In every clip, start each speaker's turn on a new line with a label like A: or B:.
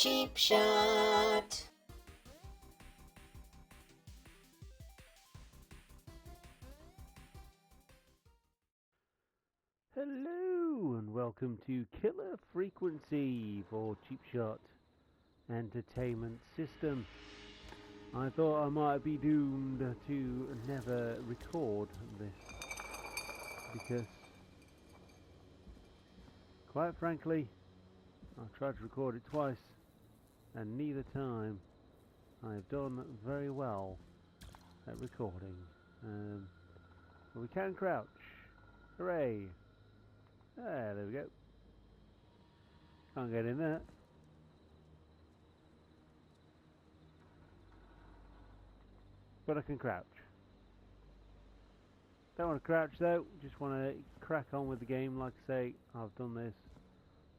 A: Cheap Shot.
B: Hello and welcome to Killer Frequency for Cheap Shot Entertainment System. I thought I might be doomed to never record this because, quite frankly, I've tried to record it twice and neither time I have done very well at recording. But we can crouch. Hooray! There we go. Can't get in there. But I can crouch. Don't want to crouch though, just want to crack on with the game. Like I say, I've done this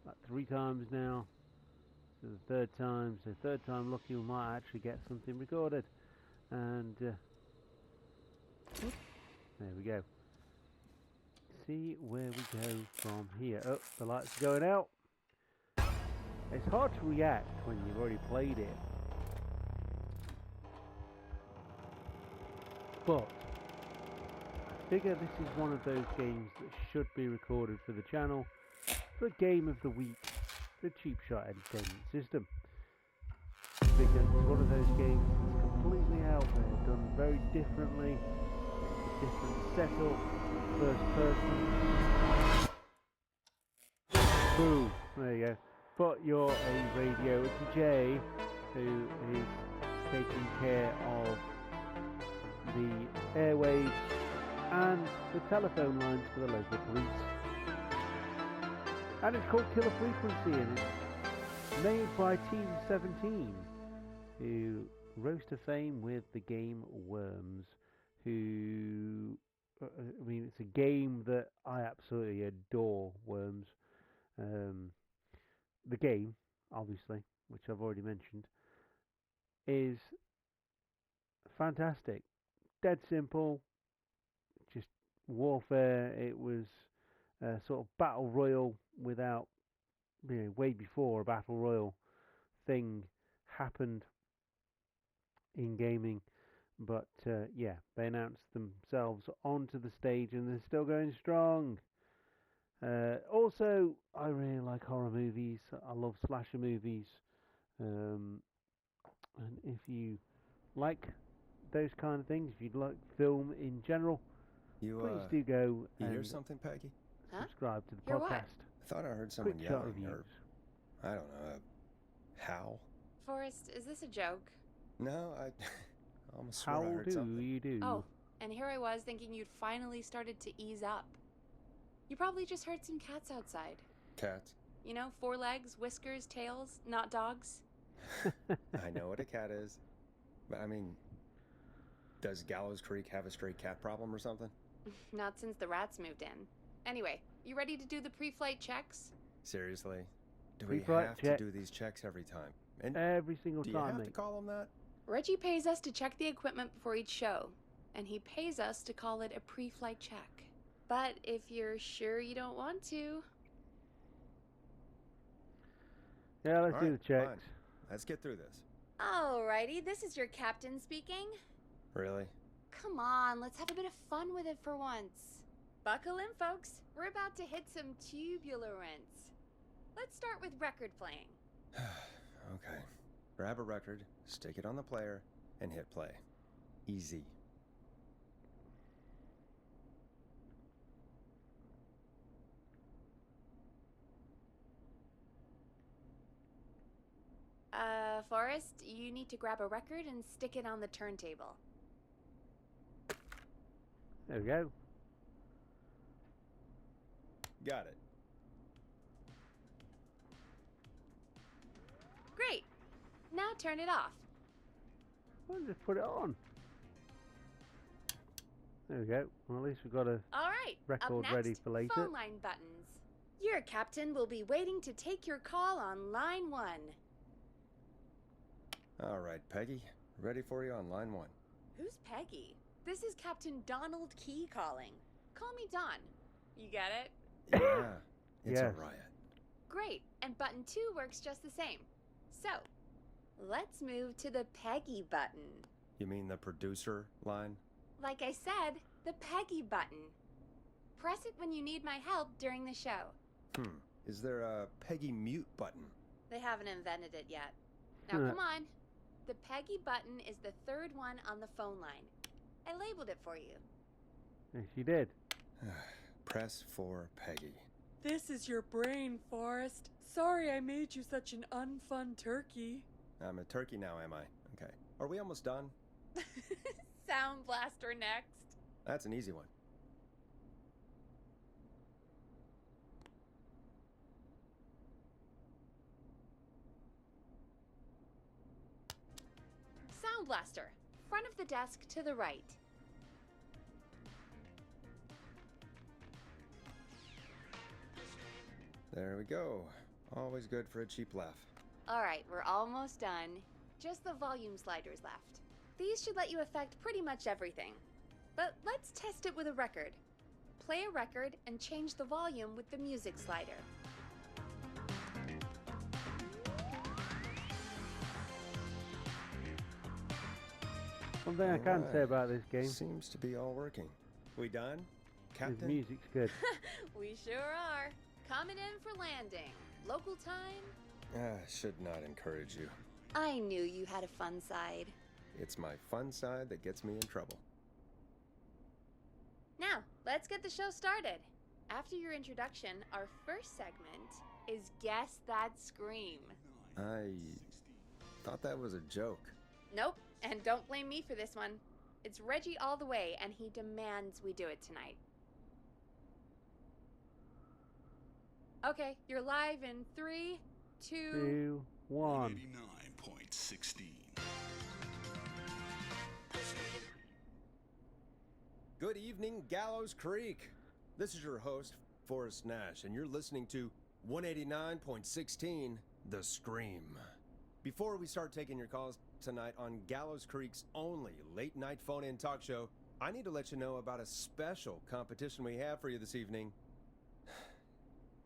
B: like 3 times now. So the third time, lucky we might actually get something recorded. And there we go. See where we go from here. Oh, the lights are going out. It's hard to react when you've already played it. But I figure this is one of those games that should be recorded for the channel for Game of the Week, the Cheap Shot Entertainment System. Because it's one of those games that's completely out there, done very differently, a different setup. First person. Boom. There you go. But you're a radio DJ who is taking care of the airwaves and the telephone lines for the local police. And it's called Killer Frequency, and it's made by Team 17, who rose to fame with the game Worms, who... I mean, it's a game that I absolutely adore, Worms. The game, obviously, which I've already mentioned, is fantastic. Dead simple, just warfare. It was a sort of battle royal without, way before a battle royal thing happened in gaming. But yeah, they announced themselves onto the stage and they're still going strong. Also, I really like horror movies. I love slasher movies. And if you like those kind of things, if you like film in general, please do go
C: you
B: and
C: hear something, Peggy?
B: subscribe to the
A: Hear
B: podcast.
A: what?
C: I thought I heard someone
B: Quick shot
C: yelling, or
B: reviews.
C: I don't know, a howl?
A: Forrest, is this a joke?
C: No, I almost swore I
B: How
C: heard
B: do
C: something.
B: you do?
A: Oh, and here I was thinking you'd finally started to ease up. You probably just heard some cats outside.
C: Cats?
A: You know, 4 legs, whiskers, tails, not dogs.
C: I know what a cat is. But I mean, does Gallows Creek have a stray cat problem or something?
A: Not since the rats moved in. Anyway, you ready to do the pre-flight checks?
C: Seriously? Do we
B: Pre-flight
C: have
B: check.
C: to do these checks every time? And
B: Every single
C: do you
B: time,
C: have to
B: mate.
C: call them that?
A: Reggie pays us to check the equipment before each show, and he pays us to call it a pre-flight check. But if you're sure you don't want to...
B: Yeah, let's
C: All
B: do
C: right,
B: the checks.
C: fine. Let's get through this.
A: Alrighty, this is your captain speaking.
C: Really?
A: Come on, let's have a bit of fun with it for once. Buckle in, folks. We're about to hit some tubular rents. Let's start with record playing.
C: Okay. Grab a record, stick it on the player, and hit play. Easy.
A: Forrest, you need to grab a record and stick it on the turntable.
B: There we go.
C: Got it.
A: Great. Now turn it off.
B: Well, just put it on. There we go. Well, at least we've got a
A: All right.
B: record
A: up next,
B: ready for later.
A: phone line buttons. Your captain will be waiting to take your call on line 1.
C: All right, Peggy. Ready for you on line 1.
A: Who's Peggy? This is Captain Donald Key calling. Call me Don. You get it?
C: Yeah, it's a
B: Yes.
C: riot.
A: Great. And button 2 works just the same. So, let's move to the Peggy button.
C: You mean the producer line?
A: Like I said, the Peggy button. Press it when you need my help during the show.
C: Is there a Peggy mute button?
A: They haven't invented it yet. Now come on. The Peggy button is the third one on the phone line. I labeled it for you.
B: Yes, you did.
C: Press for Peggy.
D: This is your brain, Forrest. Sorry I made you such an unfun turkey.
C: I'm a turkey now, am I? Okay. Are we almost done?
A: Sound Blaster next.
C: That's an easy one.
A: Sound Blaster. Front of the desk to the right.
C: There we go. Always good for a cheap laugh.
A: Alright, we're almost done. Just the volume sliders left. These should let you affect pretty much everything. But let's test it with a record. Play a record and change the volume with the music slider.
B: One thing I can say about this game,
C: Seems to be all working. We done?
B: the
C: Captain?
B: music's good.
A: We sure are. Coming in for landing. Local time?
C: Should not encourage you.
A: I knew you had a fun side.
C: It's my fun side that gets me in trouble.
A: Now, let's get the show started. After your introduction, our first segment is Guess That Scream.
C: I thought that was a joke.
A: Nope, and don't blame me for this one. It's Reggie all the way, and he demands we do it tonight. Okay, you're live in 3, 2...
B: 2, 1.
E: 89.16.
C: Good evening, Gallows Creek. This is your host, Forrest Nash, and you're listening to 189.16, The Scream. Before we start taking your calls tonight on Gallows Creek's only late-night phone-in talk show, I need to let you know about a special competition we have for you this evening.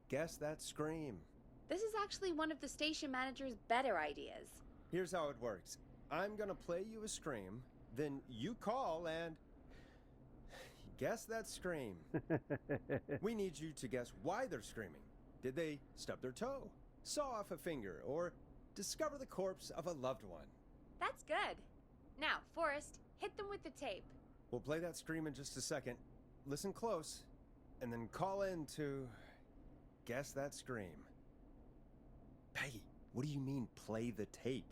C: Guess That Scream.
A: This is actually one of the station manager's better ideas.
C: Here's how it works. I'm gonna play you a scream, then you call and guess that scream. We need you to guess why they're screaming. Did they stub their toe, saw off a finger, or discover the corpse of a loved one?
A: That's good. Now, Forrest, hit them with the tape.
C: We'll play that scream in just a second. Listen close, and then call in to guess that scream. Peggy, what do you mean play the tape?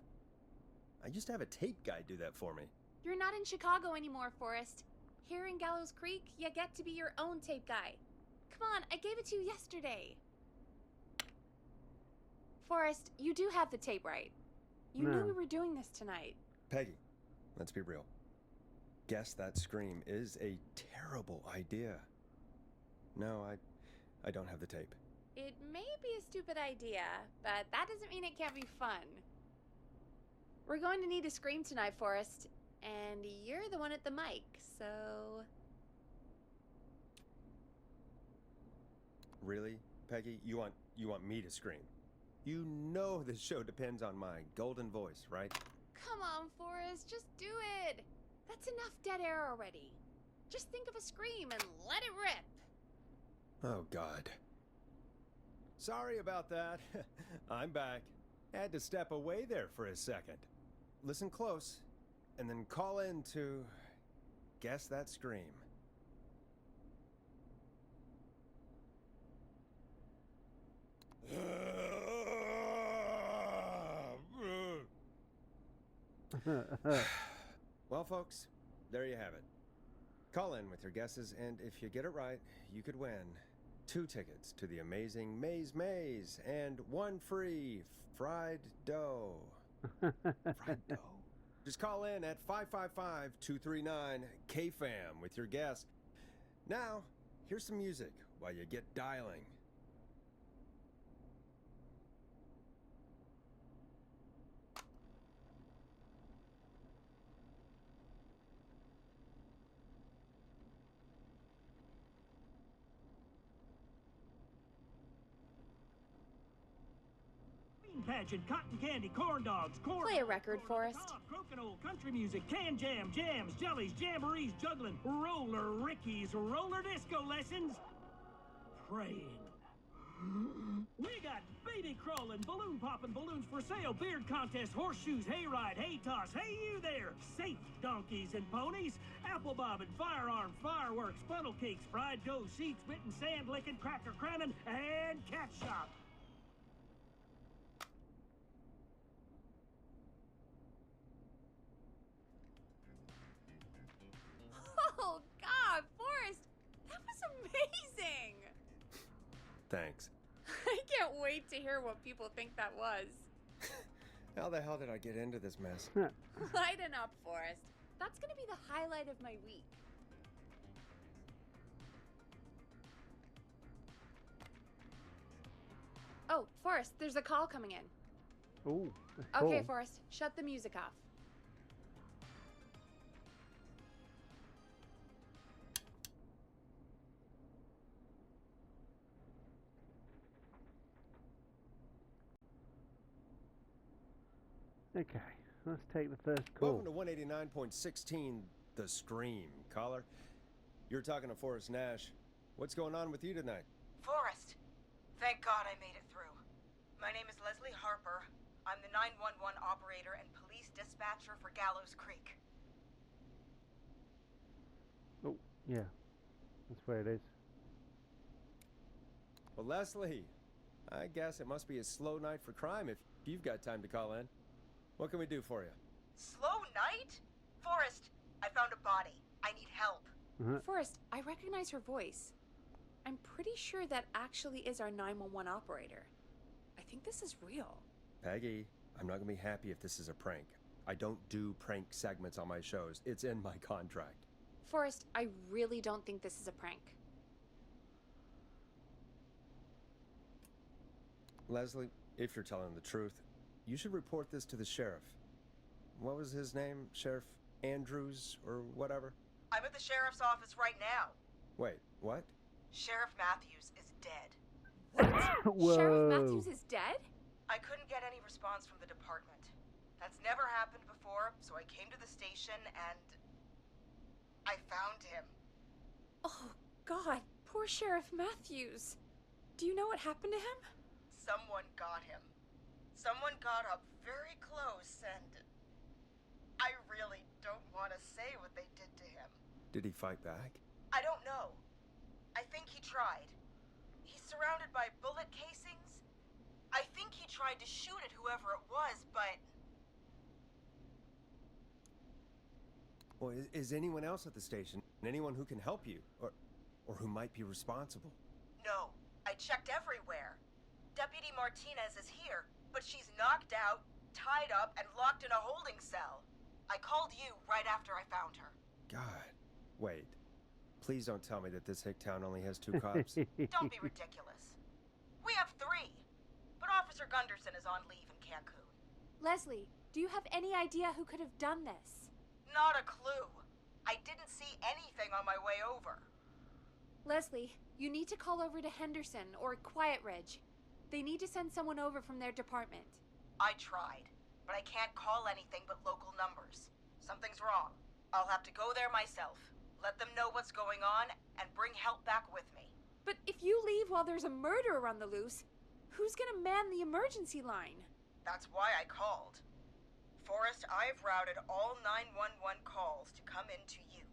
C: I used to have a tape guy do that for me.
A: You're not in Chicago anymore, Forrest. Here in Gallows Creek, you get to be your own tape guy. Come on, I gave it to you yesterday. Forrest, you do have the tape right. You knew we were doing this tonight.
C: Peggy, let's be real. Guess that scream is a terrible idea. No, I don't have the tape.
A: It may be a stupid idea, but that doesn't mean it can't be fun. We're going to need a scream tonight, Forrest, and you're the one at the mic, so...
C: Really, Peggy? You want me to scream? You know this show depends on my golden voice, right?
A: Come on, Forrest, just do it. That's enough dead air already. Just think of a scream and let it rip.
C: Oh, God. Sorry about that. I'm back. Had to step away there for a second. Listen close, and then call in to guess that scream. Well, folks, there you have it. Call in with your guesses, and if you get it right, you could win 2 tickets to the amazing Maze Maze and 1 free fried dough. Fried dough. Just call in at 555-239-KFAM with your guess. Now, here's some music while you get dialing.
E: pageant, cotton candy, corn dogs, corn...
A: Play a record, Forrest.
E: Crokinole, country music, can jam, jams, jellies, jamborees, juggling, roller rickies, roller disco lessons, praying. We got baby crawling, balloon popping, balloons for sale, beard contest, horseshoes, hayride, hay toss, hey you there, safe donkeys and ponies, apple bobbing, firearm, fireworks, funnel cakes, fried dough, seed spitting, sand licking, cracker cramming, and cat shop.
A: Oh, God, Forrest! That was amazing!
C: Thanks.
A: I can't wait to hear what people think that was.
C: How the hell did I get into this mess?
A: Lighten up, Forrest. That's gonna be the highlight of my week. Oh, Forrest, there's a call coming in.
B: Oh,
A: Okay, Forrest, shut the music off.
B: Okay, let's take the first call.
C: Welcome to 189.16, The Scream. Caller, you're talking to Forrest Nash. What's going on with you tonight?
F: Forrest! Thank God I made it through. My name is Leslie Harper. I'm the 911 operator and police dispatcher for Gallows Creek.
B: Oh, yeah, that's where it is.
C: Well, Leslie, I guess it must be a slow night for crime if you've got time to call in. What can we do for you?
F: Slow night? Forrest, I found a body. I need help.
A: Forrest, I recognize her voice. I'm pretty sure that actually is our 911 operator. I think this is real.
C: Peggy, I'm not gonna be happy if this is a prank. I don't do prank segments on my shows. It's in my contract.
A: Forrest, I really don't think this is a prank.
C: Leslie, if you're telling the truth, you should report this to the sheriff. What was his name? Sheriff Andrews or whatever?
F: I'm at the sheriff's office right now.
C: Wait, what?
F: Sheriff Matthews is dead.
B: Whoa.
A: Sheriff Matthews is dead?
F: I couldn't get any response from the department. That's never happened before, so I came to the station and I found him.
A: Oh, God, poor Sheriff Matthews. Do you know what happened to him?
F: Someone got him. Someone got up very close and I really don't want to say what they did to him.
C: Did he fight back?
F: I don't know. I think he tried. He's surrounded by bullet casings. I think he tried to shoot at whoever it was, but...
C: Well, is anyone else at the station? Anyone who can help you? Or who might be responsible?
F: No, I checked everywhere. Deputy Martinez is here, but she's knocked out, tied up, and locked in a holding cell. I called you right after I found her.
C: God. Wait. Please don't tell me that this hick town only has 2 cops.
F: Don't be ridiculous. We have 3, but Officer Gunderson is on leave in Cancun.
A: Leslie, do you have any idea who could have done this?
F: Not a clue. I didn't see anything on my way over.
A: Leslie, you need to call over to Henderson or Quiet Ridge. They need to send someone over from their department.
F: I tried, but I can't call anything but local numbers. Something's wrong. I'll have to go there myself, let them know what's going on, and bring help back with me.
A: But if you leave while there's a murderer on the loose, who's gonna man the emergency line?
F: That's why I called. Forrest, I've routed all 911 calls to come in to you.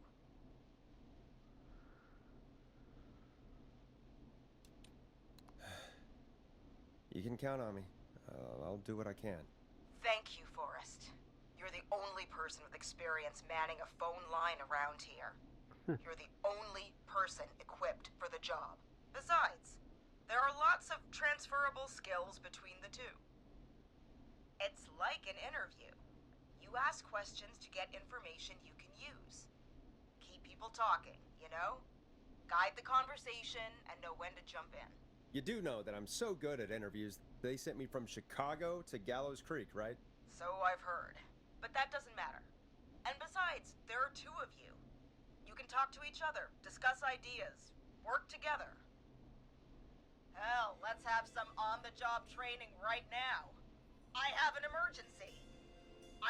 C: You can count on me. I'll do what I can.
F: Thank you, Forrest. You're the only person with experience manning a phone line around here. You're the only person equipped for the job. Besides, there are lots of transferable skills between the two. It's like an interview. You ask questions to get information you can use. Keep people talking, you know? Guide the conversation and know when to jump in.
C: You do know that I'm so good at interviews, they sent me from Chicago to Gallows Creek, right?
F: So I've heard. But that doesn't matter. And besides, there are 2 of you. You can talk to each other, discuss ideas, work together. Hell, let's have some on-the-job training right now.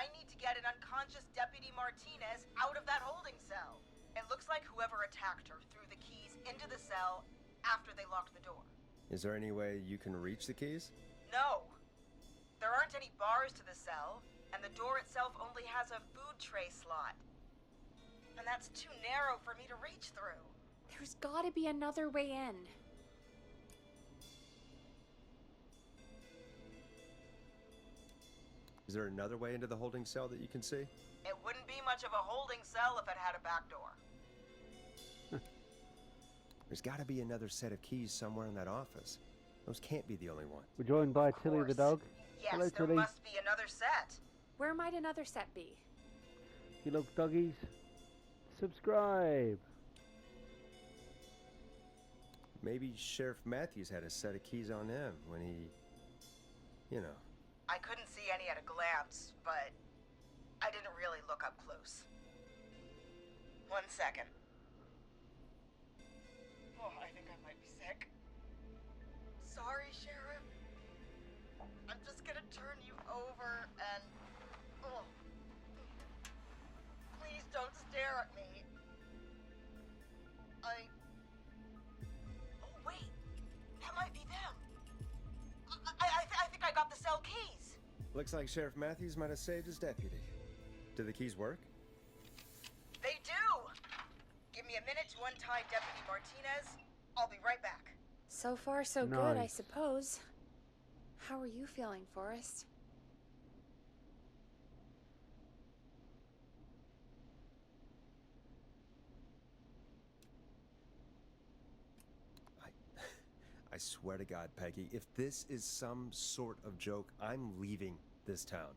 F: I need to get an unconscious Deputy Martinez out of that holding cell. It looks like whoever attacked her threw the keys into the cell after they locked the door.
C: Is there any way you can reach the keys?
F: No. There aren't any bars to the cell, and the door itself only has a food tray slot. And that's too narrow for me to reach through.
A: There's gotta be another way in.
C: Is there another way into the holding cell that you can see?
F: It wouldn't be much of a holding cell if it had a back door.
C: There's got to be another set of keys somewhere in that office. Those can't be the only ones.
B: We're joined by
F: Of
B: Tilly the
F: course.
B: dog.
F: Yes,
B: Hello,
F: there
B: Tilly.
F: must be another set.
A: Where might another set be?
B: You love doggies? Subscribe.
C: Maybe Sheriff Matthews had a set of keys on him when he, you know.
F: I couldn't see any at a glance, but I didn't really look up close. 1 second. Oh, I think I might be sick. Sorry, Sheriff. I'm just gonna turn you over and... Oh. Please don't stare at me. Oh, wait. That might be them. I think I got the cell keys.
C: Looks like Sheriff Matthews might have saved his deputy. Do the keys work?
F: They do! Give me a minute to untie Deputy Martinez. I'll be right back.
A: So far, so good, I
B: Nice.
A: suppose. How are you feeling, Forrest?
C: I swear to God, Peggy, if this is some sort of joke, I'm leaving this town.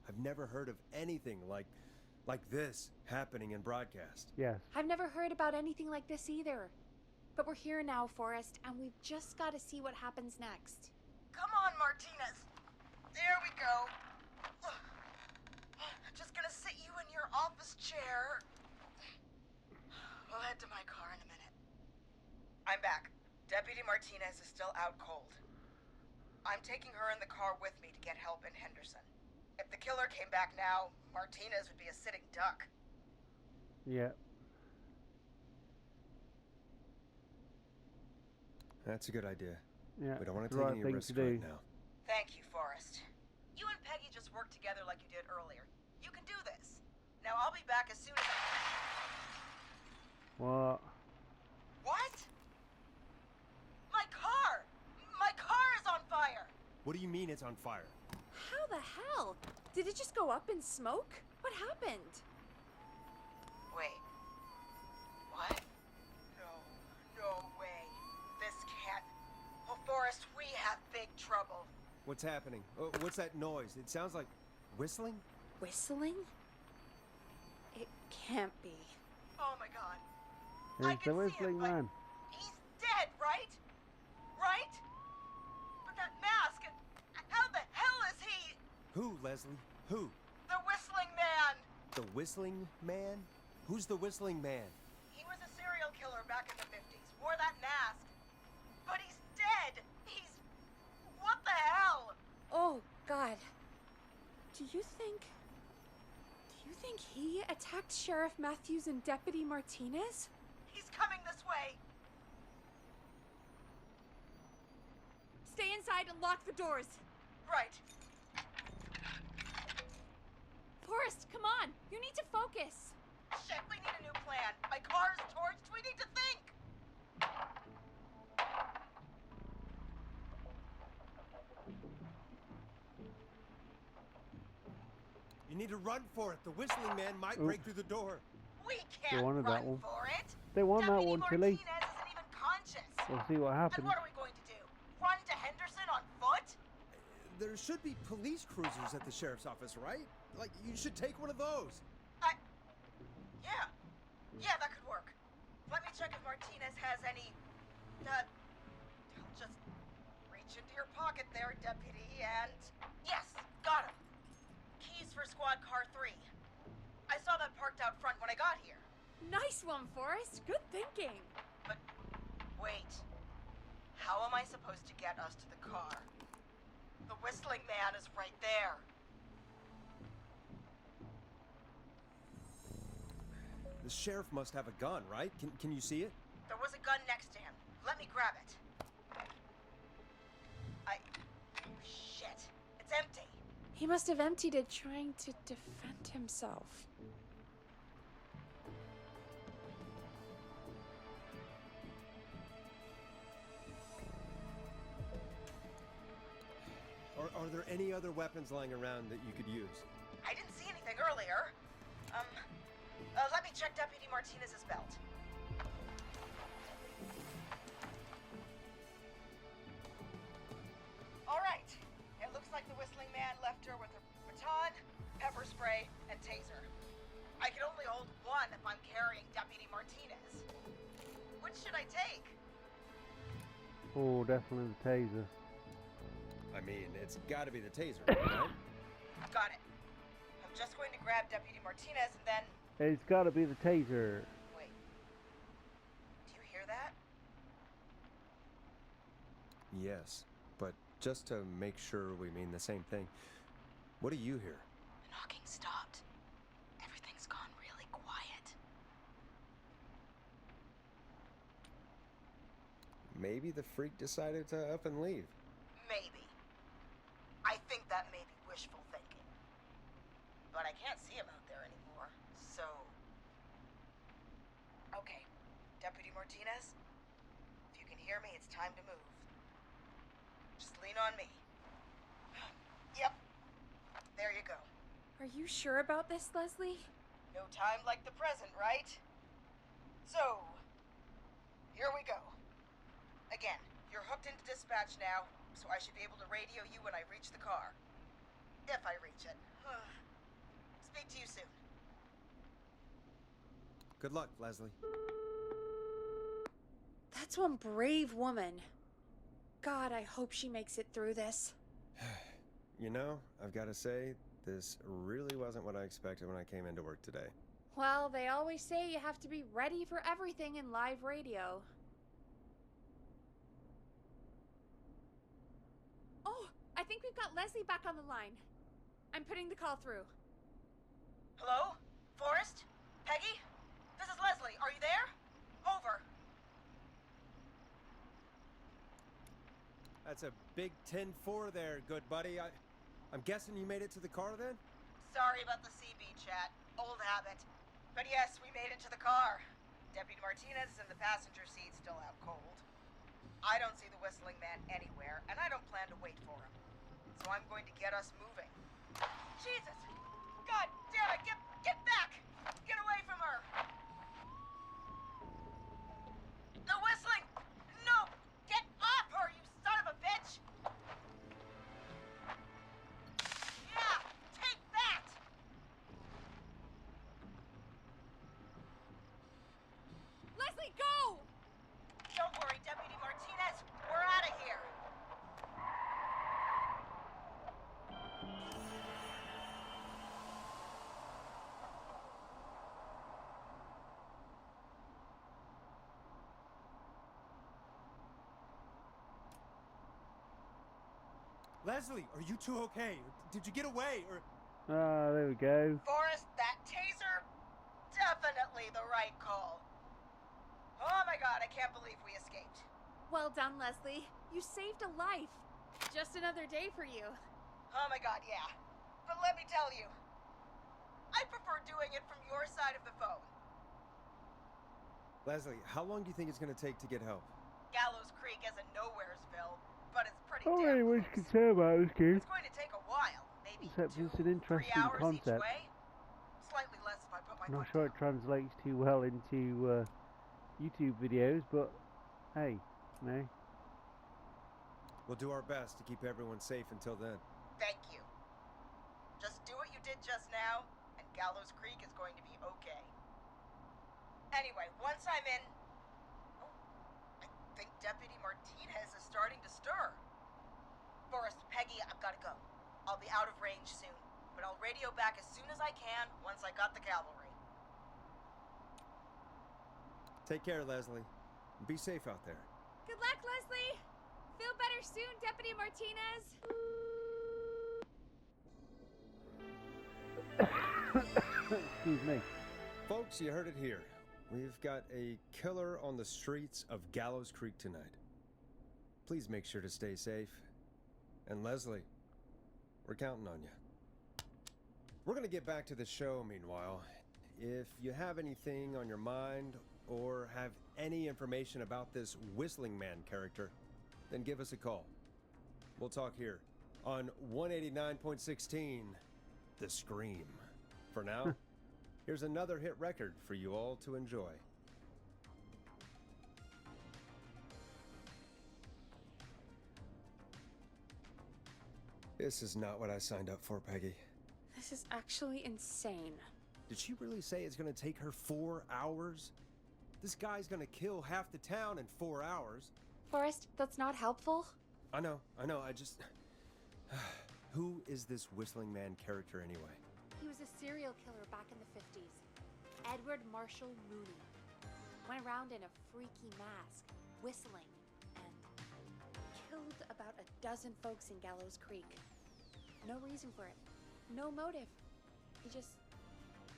C: I've never heard of anything like this happening in broadcast.
B: Yes.
A: I've never heard about anything like this either. But we're here now, Forrest, and we've just got to see what happens next.
F: Come on, Martinez. There we go. Just gonna sit you in your office chair. We'll head to my car in a minute. I'm back. Deputy Martinez is still out cold. I'm taking her in the car with me to get help in Henderson. If the killer came back now, Martinez would be a sitting duck.
B: Yeah.
C: That's a good idea.
B: Yeah.
C: We don't want
B: it's
C: to
B: the
C: take
B: right
C: any
B: thing
C: risks
B: to do.
C: right now.
F: Thank you, Forrest. You and Peggy just worked together like you did earlier. You can do this. Now I'll be back as soon as
B: What?
F: What? My car! My car is on fire!
C: What do you mean it's on fire?
A: How the hell? Did it just go up in smoke? What happened?
F: Wait. What? No way. This can't... Oh, Forrest, we have big trouble.
C: What's happening? What's that noise? It sounds like whistling?
A: Whistling? It can't be.
F: Oh my god. I
B: There's the
F: can see
B: whistling
F: him, but
B: man.
F: he's dead, right? Right? But that mask, how the hell is he?
C: Who, Leslie? Who?
F: The whistling man!
C: The whistling man? Who's the whistling man?
F: He was a serial killer back in the 50s, wore that mask. But he's dead! He's... What the hell?
A: Oh, God. Do you think he attacked Sheriff Matthews and Deputy Martinez?
F: He's coming this way.
A: Stay inside and lock the doors.
F: Right.
A: Forrest, come on. You need to focus.
F: Shit, we need a new plan. My car is torched. We need to think.
C: You need to run for it. The whistling man might break through the door.
F: We can't
B: wanted
F: run
B: that one.
F: for it.
B: They want that
F: Deputy
B: one, Tilly.
F: Martinez isn't even conscious.
B: We'll see what
F: And
B: happens.
F: what are we going to do? Run to Henderson on foot?
C: There should be police cruisers at the sheriff's office, right? Like, you should take one of those.
F: Yeah, that could work. Let me check if Martinez has any... I'll just reach into your pocket there, Deputy, and... Yes, got him. Keys for Squad Car 3. I saw that parked out front when I got here.
A: Nice one, Forrest. Good thinking.
F: But wait. How am I supposed to get us to the car? The whistling man is right there.
C: The sheriff must have a gun, right? Can you see it?
F: There was a gun next to him. Let me grab it. Shit. It's empty.
A: He must have emptied it trying to defend himself.
C: Are there any other weapons lying around that you could use?
F: I didn't see anything earlier. Let me check Deputy Martinez's belt. All right. It looks like the Whistling Man left her with a baton, pepper spray, and taser. I can only hold one if I'm carrying Deputy Martinez. Which should I take?
B: Oh, definitely the taser.
C: I mean, it's gotta be the taser, right?
F: Got it. I'm just going to grab Deputy Martinez and then...
B: It's gotta be the taser.
F: Wait. Do you hear that?
C: Yes, but just to make sure we mean the same thing, what do you hear?
F: The knocking stopped. Everything's gone really quiet.
C: Maybe the freak decided to up and leave.
F: Maybe. I think that may be wishful thinking. But I can't see him out there anymore, so... Okay, Deputy Martinez, if you can hear me, it's time to move. Just lean on me. Yep. There you go.
A: Are you sure about this, Leslie?
F: No time like the present, right? So, here we go. Again, you're hooked into dispatch now, so I should be able to radio you when I reach the car. If I reach it. Speak to you soon.
C: Good luck, Leslie.
A: That's one brave woman. God, I hope she makes it through this.
C: You know, I've gotta say, this really wasn't what I expected when I came into work today.
A: Well, they always say you have to be ready for everything in live radio. Oh, I think we've got Leslie back on the line. I'm putting the call through.
F: Hello? Forrest? Peggy? This is Leslie. Are you there? Over.
C: That's a big 10-4 there, good buddy. I'm guessing you made it to the car then?
F: Sorry about the CB chat. Old habit. But yes, we made it to the car. Deputy Martinez is in the passenger seat, still out cold. I don't see the Whistling Man anywhere, and I don't plan to wait for him. So I'm going to get us moving. Jesus! God damn it! Get back! Get away from her! The whistling! No! Get off her, you son of a bitch! Yeah! Take that!
A: Leslie, go!
F: Don't worry, Deputy Martinez. We're out of here.
C: Leslie, are you two okay? Did you get away, or...
B: Ah, there we go.
F: Forrest, that taser? Definitely the right call. Oh my god, I can't believe we escaped.
A: Well done, Leslie. You saved a life. Just another day for you.
F: Oh my god, yeah. But let me tell you, I prefer doing it from your side of the phone.
C: Leslie, how long do you think it's gonna take to get help?
F: Gallows Creek isn't Nowheresville, but it's pretty
B: Oh,
F: damn
B: anyone's
F: close.
B: concerned about this game.
F: It's going to take a while, maybe
B: Except
F: 2,
B: it's an
F: 3
B: interesting
F: hours
B: concept.
F: each way. Slightly less if I put my
B: I'm not
F: foot
B: sure it
F: down.
B: translates too well into YouTube videos, but hey, no.
C: We'll do our best to keep everyone safe until then.
F: Thank you. Just do what you did just now, and Gallows Creek is going to be okay. Anyway, once I'm in... Oh, I think Deputy Martinez is starting to stir. Forrest, Peggy, I've got to go. I'll be out of range soon, but I'll radio back as soon as I can once I got the cavalry.
C: Take care, Leslie. Be safe out there.
A: Good luck, Leslie. Feel better soon, Deputy Martinez.
B: Excuse me.
C: Folks, you heard it here. We've got a killer on the streets of Gallows Creek tonight. Please make sure to stay safe. And Leslie, we're counting on you. We're going to get back to the show meanwhile. If you have anything on your mind or have any information about this Whistling Man character, then give us a call. We'll talk here on 189.16, The Scream. For now, here's another hit record for you all to enjoy. This is not what I signed up for, Peggy.
A: This is actually insane.
C: Did she really say it's gonna take her 4 hours? This guy's gonna kill half the town in 4 hours.
A: Forrest, that's not helpful.
C: I know, I just... Who is this Whistling Man character anyway?
A: He was a serial killer back in the 50s. Edward Marshall Mooney. Went around in a freaky mask, whistling, and killed about a dozen folks in Gallows Creek. No reason for it. No motive. He just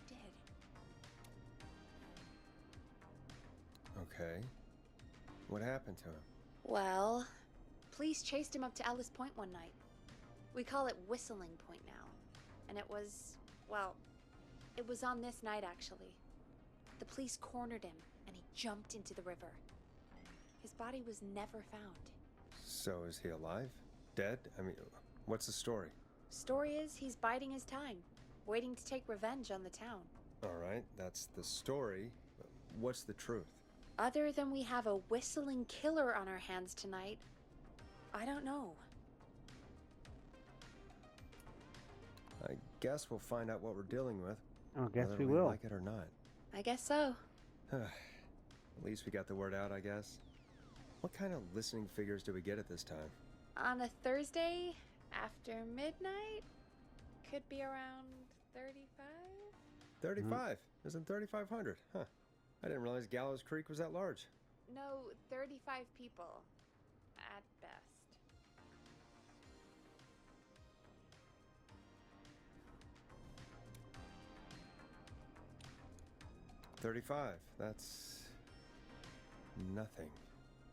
A: did.
C: Okay. What happened to him?
A: Well, police chased him up to Ellis Point one night. We call it Whistling Point now. And it was, well, it was on this night actually. The police cornered him and he jumped into the river. His body was never found.
C: So is he alive? Dead? I mean, what's the story?
A: Story is he's biding his time, waiting to take revenge on the town.
C: All right, that's the story. What's the truth?
A: Other than we have a whistling killer on our hands tonight, I don't know.
C: I guess we'll find out what we're dealing with.
B: I guess
C: whether
B: we will.
C: like it or not.
A: I guess so.
C: At least we got the word out, I guess. What kind of listening figures do we get at this time?
A: On a Thursday after midnight, could be around 35?
C: 35. Isn't 3,500? Huh. I didn't realize Gallows Creek was that large.
A: No, 35 people. At best.
C: 35. That's... nothing.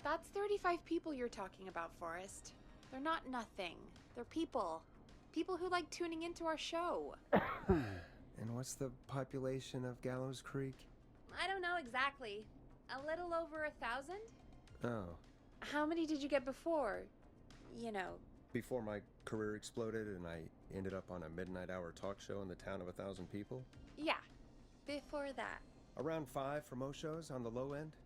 A: That's 35 people you're talking about, Forrest. They're not nothing. They're people. People who like tuning into our show.
C: And what's the population of Gallows Creek?
A: I don't know exactly. A little over 1,000?
C: Oh.
A: How many did you get before? You know.
C: Before my career exploded and I ended up on a midnight hour talk show in the town of 1,000 people?
A: Yeah. Before that.
C: Around 5 for most shows on the low end.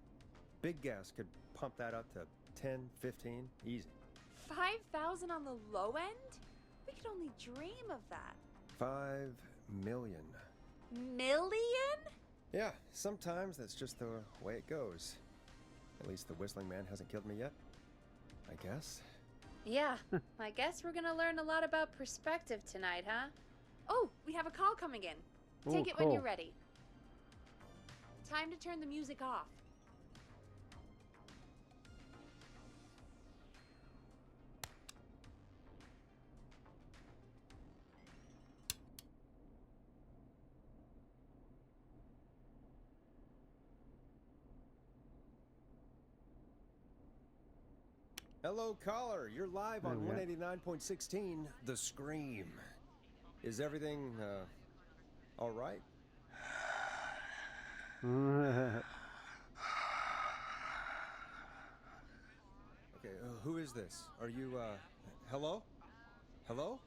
C: Big Gas could pump that up to 10, 15, easy.
A: 5,000 on the low end? We could only dream of that.
C: 5 million.
A: Million?
C: Yeah, sometimes that's just the way it goes. At least the Whistling Man hasn't killed me yet, I guess.
A: Yeah, I guess we're gonna learn a lot about perspective tonight, huh? Oh, we have a call coming in. Take it when you're ready. Time to turn the music off.
C: Hello, caller. You're live on 189.16, The Scream. Is everything, all right? Okay, who is this? Are you, hello? Hello?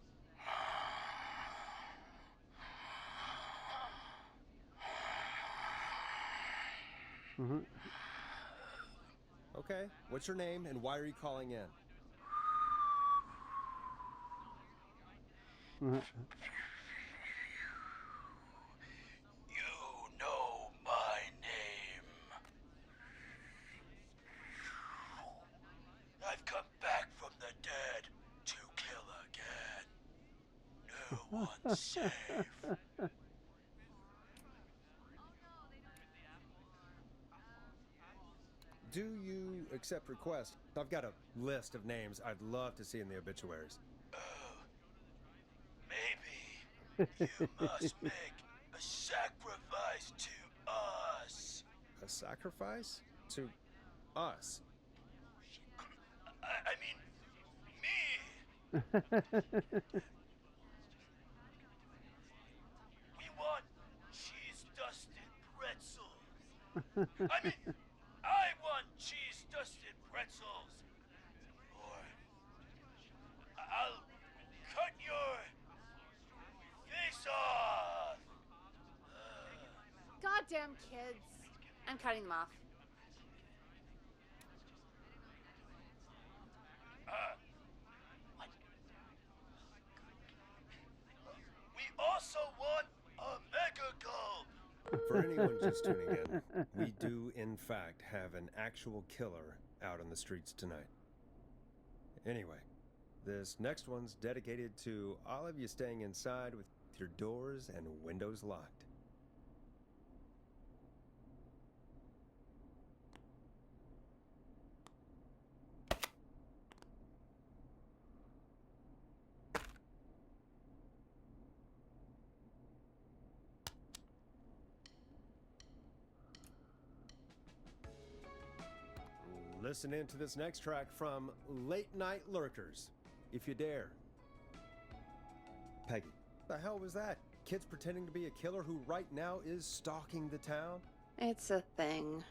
C: Okay, what's your name and why are you calling in?
G: You know my name. I've come back from the dead to kill again. No one's safe.
C: Do you accept requests? I've got a list of names I'd love to see in the obituaries.
G: Maybe you must make a sacrifice to
C: sacrifice? To us?
G: I mean, me. We want cheese-dusted pretzels. I mean, I want cheese-dusted pretzels. Or I'll cut your face off.
A: Goddamn kids. I'm cutting them off.
G: What? We also want a mega gulp.
C: For anyone just tuning in, we do in fact have an actual killer out on the streets tonight. Anyway, this next one's dedicated to all of you staying inside with your doors and windows locked. Listen in to this next track from Late Night Lurkers, if you dare. Peggy, the hell was that? Kids pretending to be a killer who right now is stalking the town?
A: It's a thing.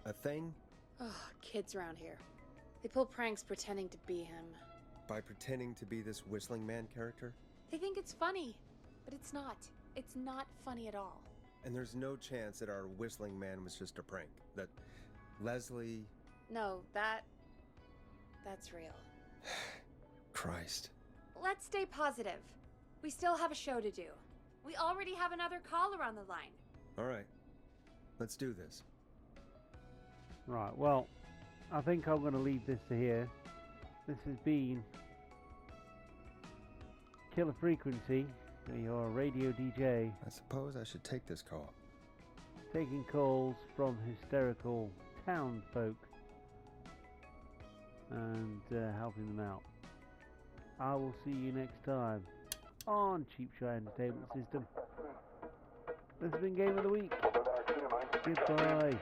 C: A thing?
A: Oh, kids around here. They pull pranks pretending to be him.
C: By pretending to be this whistling man character?
A: They think it's funny, but it's not. It's not funny at all.
C: And there's no chance that our whistling man was just a prank. That Leslie...
A: No, that's real.
C: Christ.
A: Let's stay positive. We still have a show to do. We already have another caller on the line.
C: All right. Let's do this.
B: Right, well, I think I'm going to leave this to here. This has been Killer Frequency, your radio DJ,
C: I suppose I should take this call.
B: taking calls from hysterical town folk and helping them out. I will see you next time on Cheap Shot Entertainment System. This has been Game of the Week. Goodbye.